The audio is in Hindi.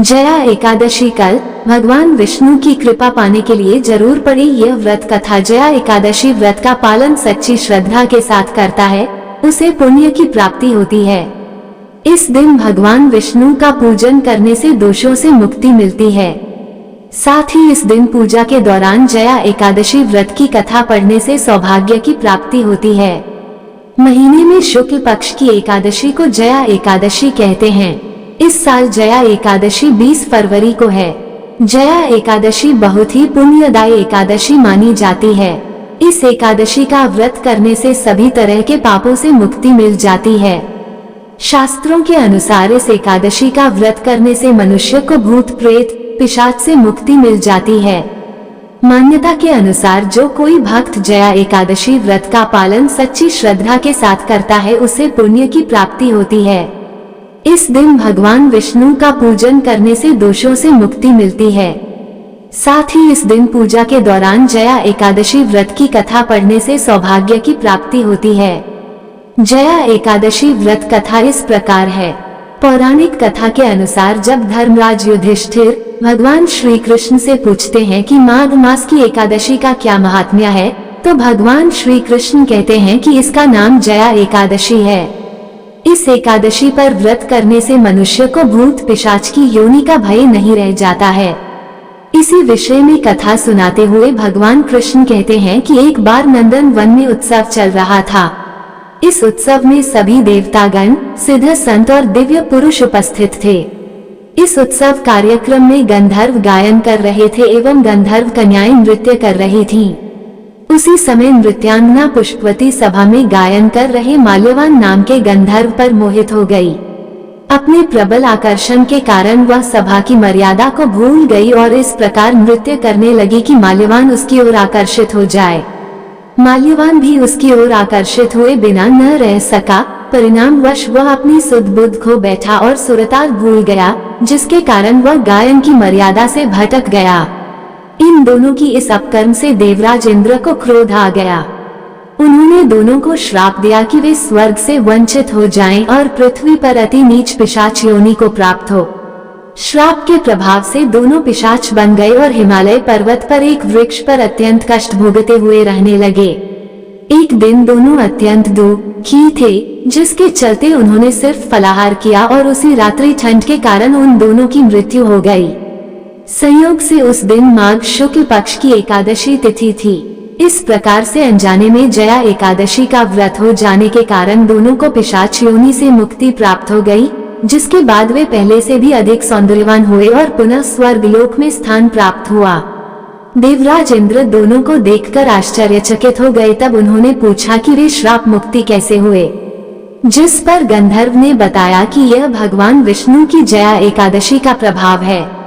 जया एकादशी कल भगवान विष्णु की कृपा पाने के लिए जरूर पढ़े यह व्रत कथा। जया एकादशी व्रत का पालन सच्ची श्रद्धा के साथ करता है, उसे पुण्य की प्राप्ति होती है। इस दिन भगवान विष्णु का पूजन करने से दोषों से मुक्ति मिलती है। साथ ही इस दिन पूजा के दौरान जया एकादशी व्रत की कथा पढ़ने से सौभाग्य की प्राप्ति होती है। महीने में शुक्ल पक्ष की एकादशी को जया एकादशी कहते हैं। इस साल जया एकादशी 20 फरवरी को है। जया एकादशी बहुत ही पुण्यदायी एकादशी मानी जाती है। इस एकादशी का व्रत करने से सभी तरह के पापों से मुक्ति मिल जाती है। शास्त्रों के अनुसार इस एकादशी का व्रत करने से मनुष्य को भूत प्रेत पिशाच से मुक्ति मिल जाती है। मान्यता के अनुसार जो कोई भक्त जया एकादशी व्रत का पालन सच्ची श्रद्धा के साथ करता है, उसे पुण्य की प्राप्ति होती है। इस दिन भगवान विष्णु का पूजन करने से दोषों से मुक्ति मिलती है। साथ ही इस दिन पूजा के दौरान जया एकादशी व्रत की कथा पढ़ने से सौभाग्य की प्राप्ति होती है। जया एकादशी व्रत कथा इस प्रकार है। पौराणिक कथा के अनुसार जब धर्मराज युधिष्ठिर भगवान श्री कृष्ण से पूछते हैं कि माघ मास की एकादशी का क्या महात्म्य है, तो भगवान श्री कृष्ण कहते हैं कि इसका नाम जया एकादशी है। इस एकादशी पर व्रत करने से मनुष्य को भूत पिशाच की योनि का भय नहीं रह जाता है। इसी विषय में कथा सुनाते हुए भगवान कृष्ण कहते हैं कि एक बार नंदन वन में उत्सव चल रहा था। इस उत्सव में सभी देवतागण, सिद्ध संत और दिव्य पुरुष उपस्थित थे। इस उत्सव कार्यक्रम में गंधर्व गायन कर रहे थे एवं गंधर्व कन्याएं नृत्य कर रही थीं। उसी समय नृत्यांगना पुष्पवती सभा में गायन कर रहे माल्यवान नाम के गंधर्व पर मोहित हो गई। अपने प्रबल आकर्षण के कारण वह सभा की मर्यादा को भूल गई और इस प्रकार नृत्य करने लगी कि माल्यवान उसकी ओर आकर्षित हो जाए। माल्यवान भी उसकी ओर आकर्षित हुए बिना न रह सका। परिणामवश वह अपनी सुध बुद्ध खो बैठा और सुरताल भूल गया, जिसके कारण वह गायन की मर्यादा से भटक गया। इन दोनों की इस अपकर्म से देवराज इंद्र को क्रोध आ गया। उन्होंने दोनों को श्राप दिया कि वे स्वर्ग से वंचित हो जाएं और पृथ्वी पर अति नीच पिशाच योनि को प्राप्त हो। श्राप के प्रभाव से दोनों पिशाच बन गए और हिमालय पर्वत पर एक वृक्ष पर अत्यंत कष्ट भोगते हुए रहने लगे। एक दिन दोनों अत्यंत दुखी थे, जिसके चलते उन्होंने सिर्फ फलाहार किया और उसी रात्रि ठंड के कारण उन दोनों की मृत्यु हो गई। संयोग से उस दिन माघ शुक्ल पक्ष की एकादशी तिथि थी। इस प्रकार से अनजाने में जया एकादशी का व्रत हो जाने के कारण दोनों को पिशाच योनि से मुक्ति प्राप्त हो गई, जिसके बाद वे पहले से भी अधिक सौंदर्यवान हुए और पुनः स्वर्गलोक में स्थान प्राप्त हुआ। देवराज इंद्र दोनों को देखकर आश्चर्यचकित हो गए। तब उन्होंने पूछा कि वे श्राप मुक्ति कैसे हुए, जिस पर गंधर्व ने बताया कि यह भगवान विष्णु की जया एकादशी का प्रभाव है।